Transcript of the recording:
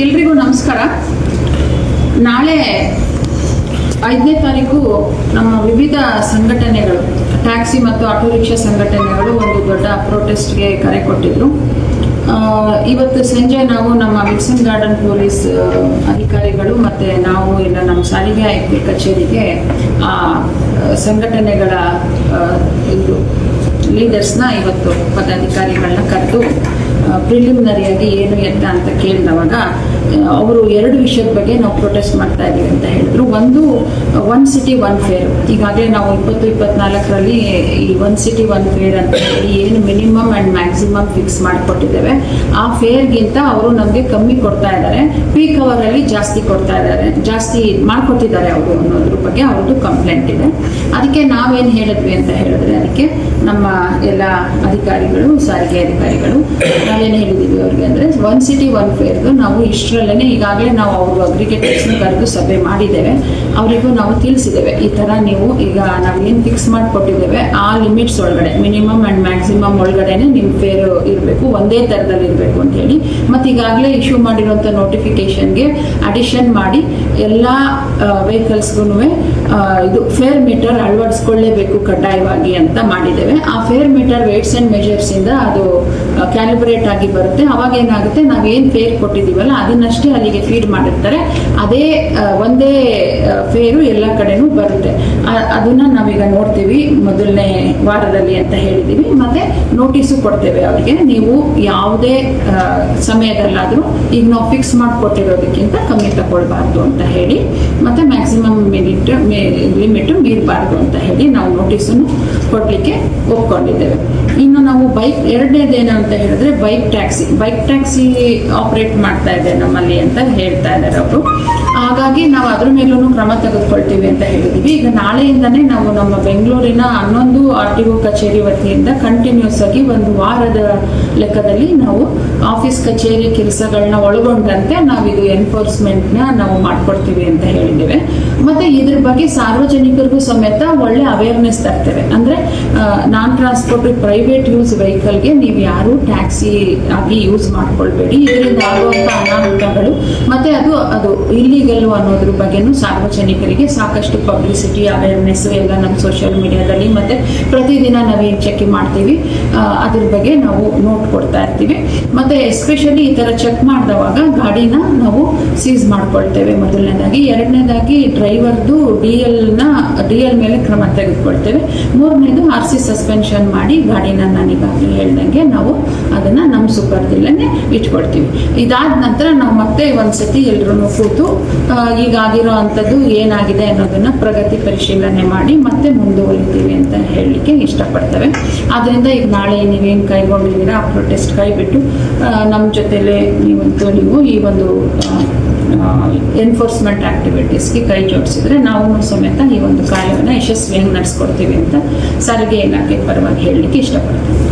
ಎಲ್ರಿಗೂ ನಮಸ್ಕಾರ. ನಾಳೆ 5ನೇ ತಾರೀಕು ನಮ್ಮ ವಿವಿಧ ಸಂಘಟನೆಗಳು, ಟ್ಯಾಕ್ಸಿ ಮತ್ತು ಆಟೋ ರಿಕ್ಷಾ ಸಂಘಟನೆಗಳು ಒಂದು ದೊಡ್ಡ ಪ್ರೊಟೆಸ್ಟ್ಗೆ ಕರೆ ಕೊಟ್ಟಿದ್ರು. ಇವತ್ತು ಸಂಜೆ ನಾವು ನಮ್ಮ ವಿಲ್ಸನ್ ಗಾರ್ಡನ್ ಪೊಲೀಸ್ ಅಧಿಕಾರಿಗಳು ಮತ್ತು ನಾವು ಇಲ್ಲ ನಮ್ಮ ಸಾರಿಗೆ ಆಯುಕ್ತರ ಕಚೇರಿಗೆ ಆ ಸಂಘಟನೆಗಳ ಇದು ಲೀಡರ್ಸ್ನ ಇವತ್ತು ಪದಾಧಿಕಾರಿಗಳನ್ನ ಕರೆದು ಪ್ರಿಲಿಮಿನರಿಯಾಗಿ ಏನು ಎತ್ತ ಅಂತ ಕೇಳಿದವಾಗ ಅವರು 2 ವಿಷಯದ ಬಗ್ಗೆ ನಾವು ಪ್ರೊಟೆಸ್ಟ್ ಮಾಡ್ತಾ ಇದ್ದೀವಿ ಅಂತ ಹೇಳಿದ್ರು. ಒಂದು, ಒನ್ ಸಿಟಿ ಒನ್ ಫೇರ್. ಈಗಾಗಲೇ ನಾವು 2024ರಲ್ಲಿ ಈ ಒನ್ ಸಿಟಿ ಒನ್ ಫೇರ್ ಅಂತ ಹೇಳಿ ಏನು ಮಿನಿಮಮ್ ಆ್ಯಂಡ್ ಮ್ಯಾಕ್ಸಿಮಮ್ ಫಿಕ್ಸ್ ಮಾಡಿಕೊಟ್ಟಿದ್ದೇವೆ, ಆ ಫೇರ್ಗಿಂತ ಅವರು ನಮಗೆ ಕಮ್ಮಿ ಕೊಡ್ತಾ ಇದ್ದಾರೆ, ಪೀಕ್ ಅವರಲ್ಲಿ ಜಾಸ್ತಿ ಕೊಡ್ತಾ ಇದ್ದಾರೆ, ಜಾಸ್ತಿ ಮಾಡ್ಕೊತಿದ್ದಾರೆ ಅವರು ಅನ್ನೋದ್ರ ಬಗ್ಗೆ ಅವ್ರದ್ದು ಕಂಪ್ಲೇಂಟ್ ಇದೆ. ಅದಕ್ಕೆ ನಾವೇನು ಹೇಳಿದ್ವಿ ಅಂತ ಹೇಳಿದ್ರೆ, ಅದಕ್ಕೆ ನಮ್ಮ ಎಲ್ಲ ಅಧಿಕಾರಿಗಳು, ಸಾರಿಗೆ ಅಧಿಕಾರಿಗಳು ನಾವೇನು ಹೇಳಿದ್ದೀವಿ ಅವ್ರಿಗೆ ಅಂದರೆ, ಒನ್ ಸಿಟಿ ಒನ್ ಫೇರ್ದು ನಾವು ಇಷ್ಟರಲ್ಲೇ ಈಗಾಗಲೇ ನಾವು ಅವರು ಅಗ್ರಿಗೇಟರ್ಸ್ನ ಕರೆದು ಸಭೆ ಮಾಡಿದ್ದೇವೆ. ಅವರಿಗೂ ನಾವು ತಿಳಿಸಿದ್ದೇವೆ, ಈ ಥರ ನೀವು ಈಗ ನಾವೇನು ಫಿಕ್ಸ್ ಮಾಡಿಕೊಟ್ಟಿದ್ದೇವೆ ಆ ಲಿಮಿಟ್ಸ್ ಒಳಗಡೆ, ಮಿನಿಮಮ್ ಆ್ಯಂಡ್ ಮ್ಯಾಕ್ಸಿಮಮ್ ಒಳಗಡೆನೆ ನಿಮ್ಮ ಫೇರ್ ಇರಬೇಕು, ಒಂದೇ ಥರದಲ್ಲಿ ಇರಬೇಕು ಅಂತ ಹೇಳಿ. ಮತ್ತು ಈಗಾಗಲೇ ಇಶ್ಯೂ ಮಾಡಿರುವಂಥ ನೋಟಿಫಿಕೇಶನ್ಗೆ ಅಡಿಷನ್ ಮಾಡಿ ಎಲ್ಲ ವೆಹಿಕಲ್ಸ್ಗೂ ಇದು ಫೇರ್ ಮೀಟರ್ ಅಳವಡಿಸ್ಕೊಳ್ಳೇಬೇಕು ಕಡ್ಡಾಯವಾಗಿ ಅಂತ ಮಾಡಿದ್ದೇವೆ. ಆ ಫೇರ್ ಮೀಟರ್ ವೇಟ್ಸ್ ಆ್ಯಂಡ್ ಮೆಜರ್ಸಿಂದ ಅದು ಕ್ಯಾಲಿಬ್ರೇಟ್ ಆಗಿ ಬರುತ್ತೆ. ಅವಾಗ ಏನಾಗುತ್ತೆ, ನಾವೇನು ಫೇರ್ ಕೊಟ್ಟಿದ್ದೀವಲ್ಲ ಅದನ್ನಷ್ಟೇ ಅಲ್ಲಿಗೆ ಫೀಡ್ ಮಾಡಿರ್ತಾರೆ, ಅದೇ ಒಂದೇ ಫೇರು ಎಲ್ಲ ಕಡೆನೂ ಬರುತ್ತೆ. ಅದನ್ನು ನಾವೀಗ ನೋಡ್ತೀವಿ ಮೊದಲನೇ ವಾರದಲ್ಲಿ ಅಂತ ಹೇಳಿದ್ದೀವಿ. ಮತ್ತು ನೋಟಿಸು ಕೊಡ್ತೇವೆ ಅವರಿಗೆ, ನೀವು ಯಾವುದೇ ಸಮಯದಲ್ಲಾದರೂ ಈಗ ನಾವು ಫಿಕ್ಸ್ ಮಾಡಿಕೊಟ್ಟಿರೋದಕ್ಕಿಂತ ಕಮ್ಮಿ ತಗೊಳ್ಬಾರ್ದು ಅಂತ ಹೇಳಿ, ಮತ್ತು ಮ್ಯಾಕ್ಸಿಮಮ್ ಲಿಮಿಟ್ ಮೀರಬಾರ್ದು ಅಂತ ಹೇಳಿ ನಾವು ನೋಟಿಸನ್ನು ಕೊಡಲಿಕ್ಕೆ ಒಪ್ಕೊಂಡಿದ್ದೇವೆ. ಇನ್ನು ನಾವು ಎರಡನೇದೇನು ಅಂತ ಹೇಳಿದ್ರೆ, ಬೈಕ್ ಟ್ಯಾಕ್ಸಿ ಆಪರೇಟ್ ಮಾಡ್ತಾ ಇದೆ ನಮ್ಮಲ್ಲಿ ಅಂತ ಹೇಳ್ತಾ ಇದ್ದಾರೆ ಅವರು. ಹಾಗಾಗಿ ನಾವು ಅದ್ರ ಮೇಲೂ ಕ್ರಮ ತೆಗೆದುಕೊಳ್ತೀವಿ ಅಂತ ಹೇಳಿದ್ದೀವಿ. ಈಗ ನಾಳೆಯಿಂದನೇ ನಾವು ನಮ್ಮ ಬೆಂಗಳೂರಿನ 11 RTO ಕಚೇರಿ ವತಿಯಿಂದ ಕಂಟಿನ್ಯೂಸ್ ಆಗಿ ಒಂದು ವಾರದ ಲೆಕ್ಕದಲ್ಲಿ ನಾವು ಆಫೀಸ್ ಕಚೇರಿ ಕೆಲಸಗಳನ್ನ ಒಳಗೊಂಡಂತೆ ನಾವಿದು ಎನ್ಫೋರ್ಸ್ಮೆಂಟ್ನ ನಾವು ಮಾಡ್ಕೊಡ್ತೀವಿ ಅಂತ ಹೇಳಿದ್ದೇವೆ. ಮತ್ತು ಇದ್ರ ಬಗ್ಗೆ ಸಾರ್ವಜನಿಕರಿಗೂ ಸಮೇತ ಒಳ್ಳೆ ಅವೇರ್ನೆಸ್ ತರ್ತೇವೆ. ಅಂದರೆ ನಾನ್ ಟ್ರಾನ್ಸ್ಪೋರ್ಟ್ ಪ್ರೈವೇಟ್ ಯೂಸ್ ವೆಹಿಕಲ್ಗೆ ನೀವು ಯಾರು ಟ್ಯಾಕ್ಸಿ ಆಗಿ ಯೂಸ್ ಮಾಡ್ಕೊಳ್ಬೇಡಿ, ಇದರಿಂದ ಆಗುವಂಥ ಅನಾಹುತಗಳು ಮತ್ತು ಅದು ಇಲ್ಲಿಗಲ್ಲು ಅನ್ನೋದ್ರ ಬಗ್ಗೆನೂ ಸಾರ್ವಜನಿಕರಿಗೆ ಸಾಕಷ್ಟು ಪಬ್ಲಿಸಿಟಿ, ಅವೇರ್ನೆಸ್ ಎಲ್ಲ ನಮ್ಮ ಸೋಷಿಯಲ್ ಮೀಡಿಯಾದಲ್ಲಿ ಮತ್ತು ಪ್ರತಿದಿನ ನಾವೇನು ಚೆಕ್ ಮಾಡ್ತೀವಿ ಅದ್ರ ಬಗ್ಗೆ ನಾವು ನೋಟ್ ಕೊಡ್ತಾ ಇರ್ತೀವಿ. ಮತ್ತು ಎಸ್ಪೆಷಲಿ ಈ ಥರ ಚೆಕ್ ಮಾಡಿದವಾಗ ಗಾಡಿನ ನಾವು ಸೀಸ್ ಮಾಡ್ಕೊಳ್ತೇವೆ ಮೊದಲನೇದಾಗಿ. ಎರಡನೇದಾಗಿ ಡ್ರೈವರ್ದು DL ಮೇಲೆ ಕ್ರಮ ತೆಗೆದುಕೊಳ್ತೇವೆ. ಮೂರನೇದು RC ಸಸ್ಪೆನ್ಷನ್ ಮಾಡಿ ಗಾಡಿನ ನಾನೀಗಾಗಲೇ ಹೇಳ್ದಂಗೆ ನಾವು ಅದನ್ನು ನಮ್ಮ ಸುಪರ್ದಿಲ್ಲೇ ಇಟ್ಕೊಳ್ತೀವಿ. ಇದಾದ ನಂತರ ನಾವು ಮತ್ತೆ ಒಂದ್ಸತಿ ಎಲ್ಲರೂ ಕೂತು ಈಗಾಗಿರೋ ಅಂಥದ್ದು ಏನಾಗಿದೆ ಅನ್ನೋದನ್ನು ಪ್ರಗತಿ ಪರಿಶೀಲನೆ ಮಾಡಿ ಮತ್ತೆ ಮುಂದುವರಿತೀವಿ ಅಂತ ಹೇಳಲಿಕ್ಕೆ ಇಷ್ಟಪಡ್ತೇವೆ. ಆದ್ದರಿಂದ ಈಗ ನಾಳೆ ನೀವೇನು ಕೈಗೊಂಡಿದ್ದೀರಾ ಆ ಪ್ರೊಟೆಸ್ಟ್ ಕೈಬಿಟ್ಟು ನಮ್ಮ ಜೊತೆಲೇ ನೀವು ಈ ಒಂದು ಎನ್ಫೋರ್ಸ್ಮೆಂಟ್ ಆಕ್ಟಿವಿಟೀಸ್ಗೆ ಕೈ ಜೋಡಿಸಿದ್ರೆ ನಾವು ಸಮೇತ ಈ ಒಂದು ಕಾರ್ಯವನ್ನು ಯಶಸ್ವಿಯಾಗಿ ನಡೆಸ್ಕೊಡ್ತೀವಿ ಅಂತ ಸಾರಿಗೆ ಇಲಾಖೆ ಪರವಾಗಿ ಹೇಳಲಿಕ್ಕೆ ಇಷ್ಟಪಡ್ತೀನಿ.